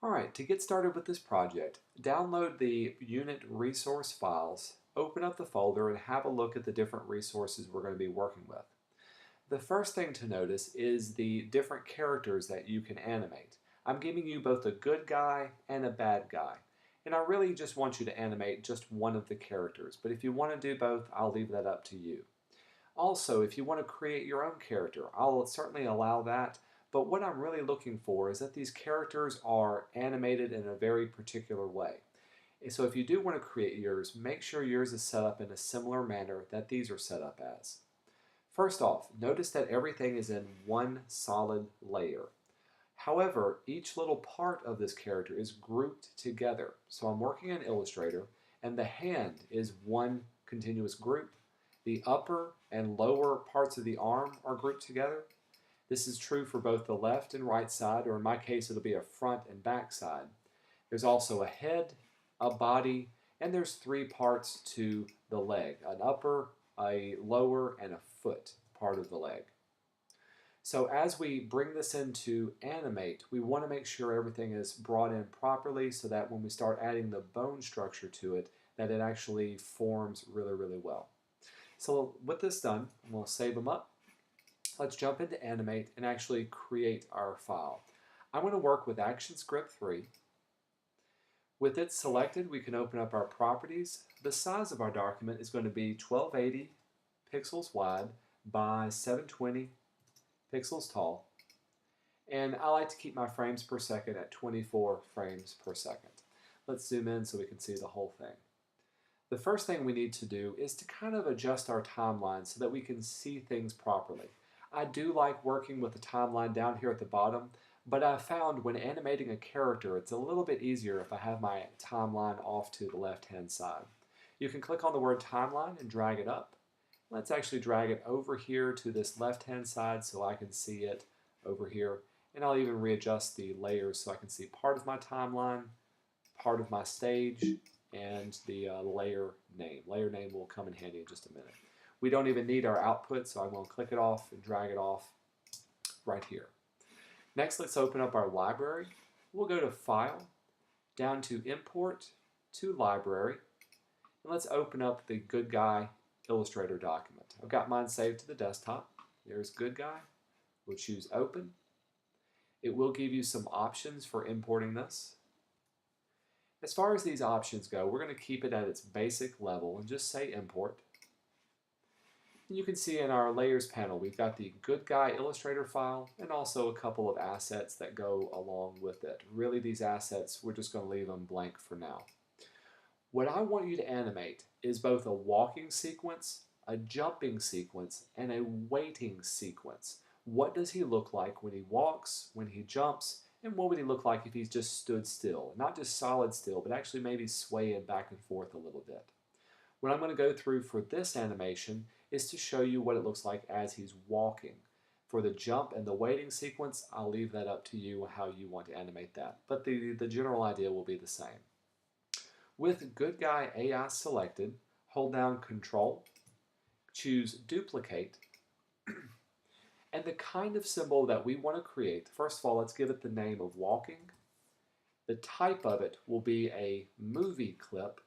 Alright, to get started with this project, download the unit resource files, open up the folder, and have a look at the different resources we're going to be working with. The first thing to notice is the different characters that you can animate. I'm giving you both a good guy and a bad guy. And I really just want you to animate just one of the characters, but if you want to do both, I'll leave that up to you. Also, if you want to create your own character, I'll certainly allow that, but what I'm really looking for is that these characters are animated in a very particular way. And so if you do want to create yours, make sure yours is set up in a similar manner that these are set up as. First off, notice that everything is in one solid layer. However, each little part of this character is grouped together. So I'm working in Illustrator, and the hand is one continuous group. The upper and lower parts of the arm are grouped together. This is true for both the left and right side, or in my case, it'll be a front and back side. There's also a head, a body, and there's three parts to the leg, an upper, a lower, and a foot part of the leg. So as we bring this into Animate, we want to make sure everything is brought in properly so that when we start adding the bone structure to it, that it actually forms really, really well. So with this done, we'll save them up. Let's jump into Animate and actually create our file. I'm going to work with ActionScript 3. With it selected, we can open up our properties. The size of our document is going to be 1280 pixels wide by 720 pixels tall. And I like to keep my frames per second at 24 frames per second. Let's zoom in so we can see the whole thing. The first thing we need to do is to kind of adjust our timeline so that we can see things properly. I do like working with the timeline down here at the bottom, but I found when animating a character, it's a little bit easier if I have my timeline off to the left-hand side. You can click on the word timeline and drag it up. Let's actually drag it over here to this left-hand side so I can see it over here. And I'll even readjust the layers so I can see part of my timeline, part of my stage, and the layer name. Layer name will come in handy in just a minute. We don't even need our output, so I'm going to click it off and drag it off right here. Next, let's open up our library. We'll go to File, down to Import to Library, and let's open up the Good Guy Illustrator document. I've got mine saved to the desktop. There's Good Guy. We'll choose Open. It will give you some options for importing this. As far as these options go, we're going to keep it at its basic level and just say Import. And you can see in our Layers panel, we've got the Good Guy Illustrator file and also a couple of assets that go along with it. Really, these assets, we're just going to leave them blank for now. What I want you to animate is both a walking sequence, a jumping sequence, and a waiting sequence. What does he look like when he walks, when he jumps, and what would he look like if he's just stood still? Not just solid still, but actually maybe swaying back and forth a little bit. What I'm going to go through for this animation is to show you what it looks like as he's walking. For the jump and the waiting sequence, I'll leave that up to you how you want to animate that. But the general idea will be the same. With Good Guy AI selected, hold down Control, choose Duplicate, and the kind of symbol that we want to create, first of all, let's give it the name of walking. The type of it will be a movie clip,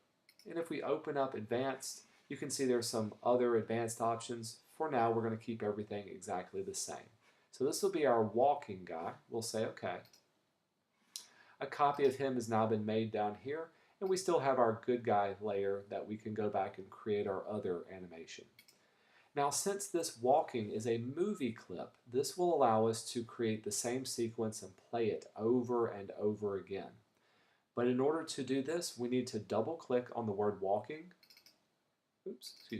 and if we open up Advanced, you can see there's some other advanced options. For now, we're going to keep everything exactly the same. So this will be our walking guy. We'll say OK. A copy of him has now been made down here, and we still have our Good Guy layer that we can go back and create our other animation. Now, since this walking is a movie clip, this will allow us to create the same sequence and play it over and over again. But in order to do this, we need to double click on the word walking,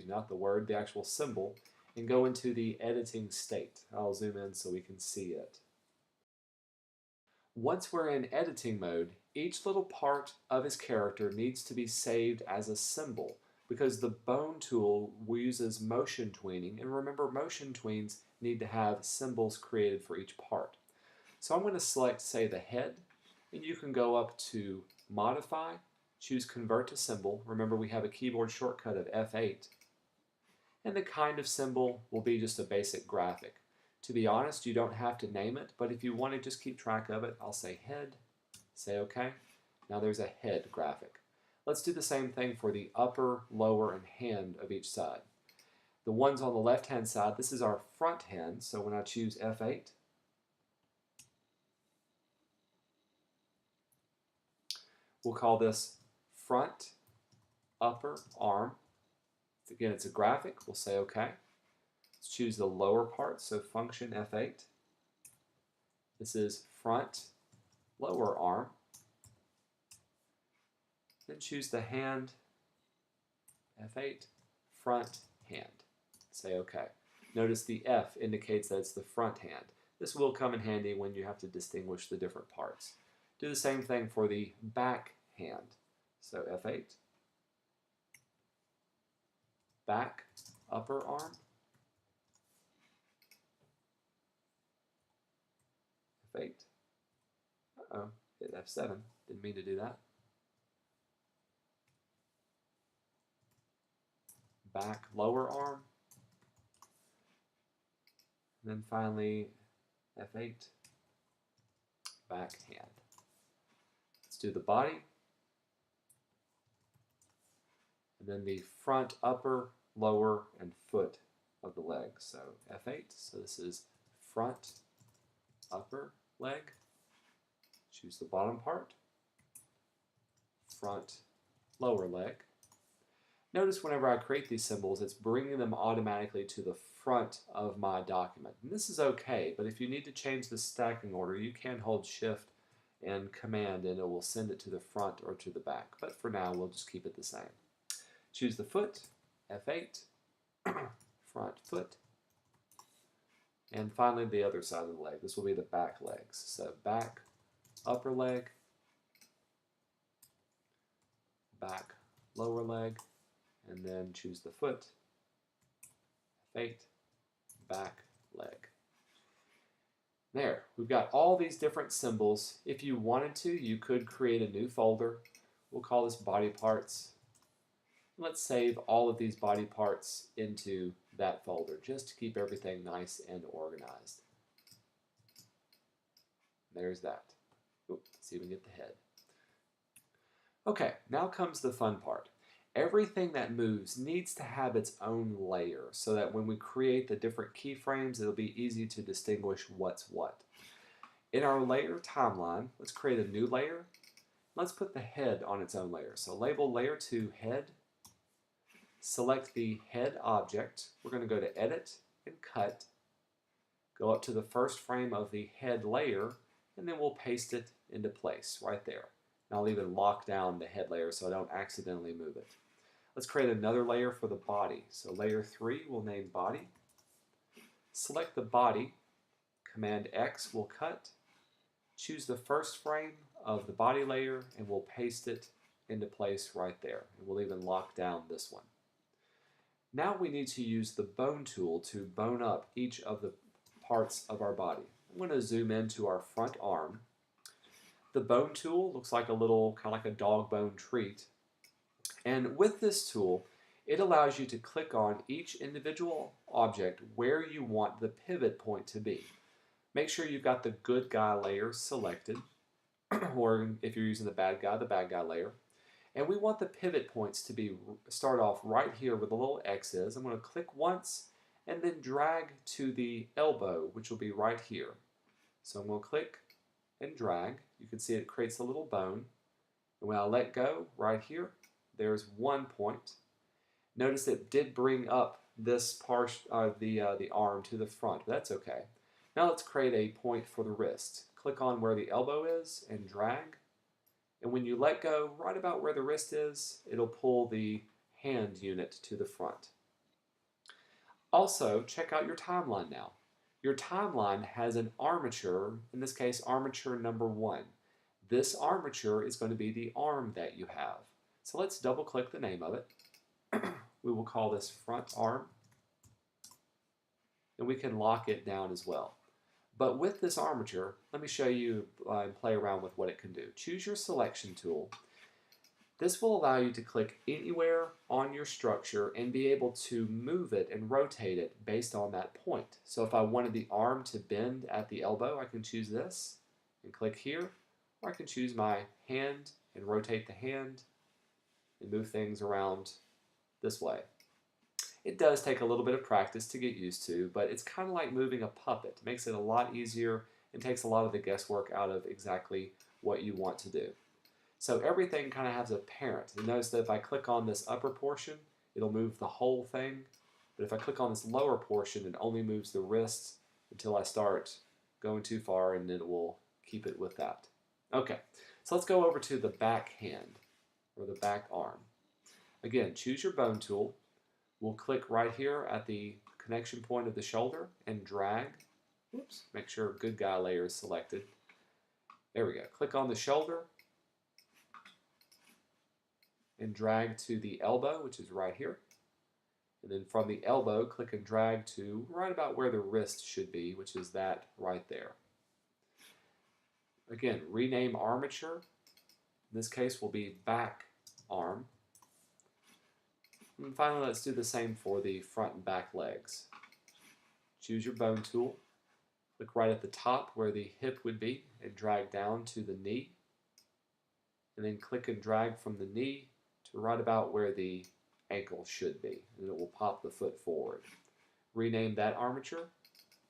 not the word, the actual symbol, and go into the editing state. I'll zoom in so we can see it. Once we're in editing mode, each little part of his character needs to be saved as a symbol, because the bone tool uses motion tweening, and remember, motion tweens need to have symbols created for each part. So I'm going to select, say, the head, and you can go up to Modify, choose Convert to Symbol. Remember, we have a keyboard shortcut of F8. And the kind of symbol will be just a basic graphic. To be honest, you don't have to name it, but if you want to just keep track of it, I'll say head, Say OK. Now there's a head graphic. Let's do the same thing for the upper, lower, and hand of each side. The ones on the left-hand side, this is our front hand, so when I choose F8, we'll call this front upper arm. Again, it's a graphic. We'll say OK. Let's choose the lower part, so function F8. This is front lower arm. Then choose the hand, F8, front hand. Say OK. Notice the F indicates that it's the front hand. This will come in handy when you have to distinguish the different parts. Do the same thing for the back hand. So F8, back upper arm, F8, uh-oh, hit F7, didn't mean to do that. Back lower arm, and then finally F8, back hand. Let's do the body, and then the front upper, lower, and foot of the leg. So F8, so this is front upper leg. Choose the bottom part, front lower leg. Notice whenever I create these symbols, it's bringing them automatically to the front of my document. And this is okay, but if you need to change the stacking order, you can hold Shift and Command and it will send it to the front or to the back. But for now, we'll just keep it the same. Choose the foot, F8, front foot, and finally the other side of the leg. This will be the back legs. So back upper leg, back lower leg, and then choose the foot, F8, back leg. There, we've got all these different symbols. If you wanted to, you could create a new folder. We'll call this body parts. Let's save all of these body parts into that folder just to keep everything nice and organized. There's that. Let's see if we can get the head. Okay, now comes the fun part. Everything that moves needs to have its own layer so that when we create the different keyframes, it'll be easy to distinguish what's what. In our layer timeline, let's create a new layer. Let's put the head on its own layer. So label layer 2 head. Select the head object. We're going to go to edit and cut. Go up to the first frame of the head layer and then we'll paste it into place right there. And I'll even lock down the head layer so I don't accidentally move it. Let's create another layer for the body. So layer 3 we'll name body. Select the body. Command X will cut. Choose the first frame of the body layer and we'll paste it into place right there. And we'll even lock down this one. Now we need to use the bone tool to bone up each of the parts of our body. I'm going to zoom into our front arm. The bone tool looks like a little, kind of like a dog bone treat. And with this tool, it allows you to click on each individual object where you want the pivot point to be. Make sure you've got the good guy layer selected, or if you're using the bad guy layer. And we want the pivot points to start off right here where the little X is. I'm going to click once and then drag to the elbow, which will be right here. So I'm going to click and drag. You can see it creates a little bone. And when I let go right here, there's 1 point. Notice it did bring up this part of the arm to the front. That's okay. Now let's create a point for the wrist. Click on where the elbow is and drag. And when you let go right about where the wrist is, it'll pull the hand unit to the front. Also, check out your timeline now. Your timeline has an armature, in this case armature number 1. This armature is going to be the arm that you have. So let's double click the name of it. We will call this front arm. And we can lock it down as well. But with this armature, let me show you and play around with what it can do. Choose your selection tool. This will allow you to click anywhere on your structure and be able to move it and rotate it based on that point. So if I wanted the arm to bend at the elbow, I can choose this and click here. or I can choose my hand and rotate the hand and move things around this way. It does take a little bit of practice to get used to, but it's kind of like moving a puppet. It makes it a lot easier and takes a lot of the guesswork out of exactly what you want to do. So everything kind of has a parent. And notice that if I click on this upper portion, it'll move the whole thing. But if I click on this lower portion, it only moves the wrists until I start going too far, and then it will keep it with that. Okay, so let's go over to the back hand, or the back arm. Again, choose your bone tool. We'll click right here at the connection point of the shoulder and drag. Oops, make sure good guy layer is selected. There we go. Click on the shoulder and drag to the elbow, which is right here. And then from the elbow, click and drag to right about where the wrist should be, which is that right there. Again, rename armature. In this case will be back arm. And finally, let's do the same for the front and back legs. Choose your bone tool. Click right at the top where the hip would be and drag down to the knee. And then click and drag from the knee to right about where the ankle should be, and it will pop the foot forward. Rename that armature,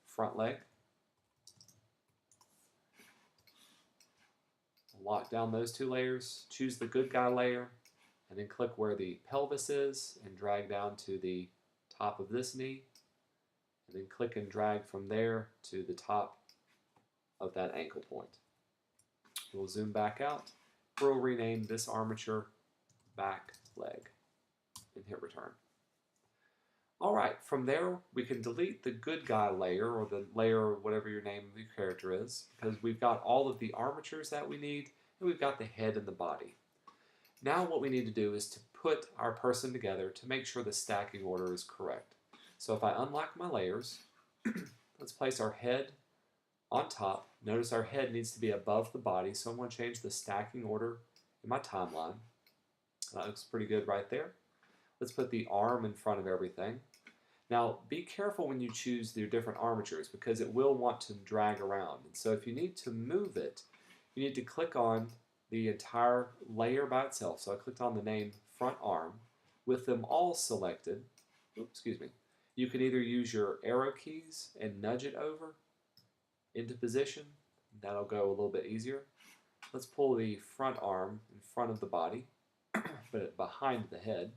front leg. Lock down those two layers, choose the good guy layer, and then click where the pelvis is and drag down to the top of this knee, and then click and drag from there to the top of that ankle point. We'll zoom back out. We'll rename this armature back leg and hit return. Alright, from there we can delete the good guy layer, or the layer, whatever your name of your character is, because we've got all of the armatures that we need, and we've got the head and the body. Now what we need to do is to put our person together to make sure the stacking order is correct. So if I unlock my layers, let's place our head on top. Notice our head needs to be above the body, so I'm going to change the stacking order in my timeline. That looks pretty good right there. Let's put the arm in front of everything. Now, be careful when you choose your different armatures because it will want to drag around. And so if you need to move it, you need to click on the entire layer by itself. So I clicked on the name front arm with them all selected. Oops, excuse me. You can either use your arrow keys and nudge it over into position. That'll go a little bit easier. Let's pull the front arm in front of the body, put it behind the head,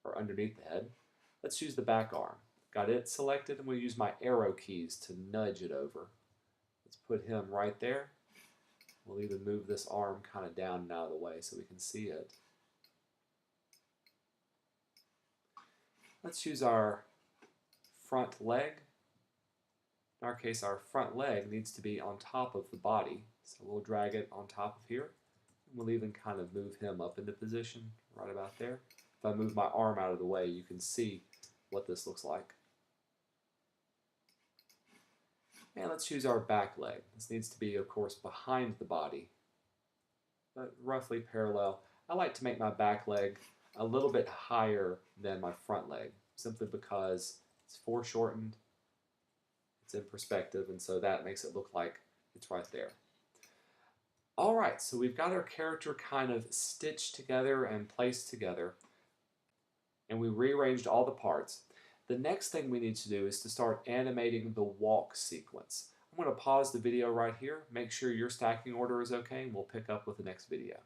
or underneath the head. Let's choose the back arm. Got it selected, and we'll use my arrow keys to nudge it over. Let's put him right there. We'll even move this arm kind of down and out of the way so we can see it. Let's choose our front leg. In our case, our front leg needs to be on top of the body, so we'll drag it on top of here. We'll even kind of move him up into position right about there. If I move my arm out of the way, you can see what this looks like. And let's choose our back leg. This needs to be, of course, behind the body, but roughly parallel. I like to make my back leg a little bit higher than my front leg, simply because it's foreshortened, it's in perspective, and so that makes it look like it's right there. Alright, so we've got our character kind of stitched together and placed together, and we rearranged all the parts. The next thing we need to do is to start animating the walk sequence. I'm going to pause the video right here, make sure your stacking order is okay, and we'll pick up with the next video.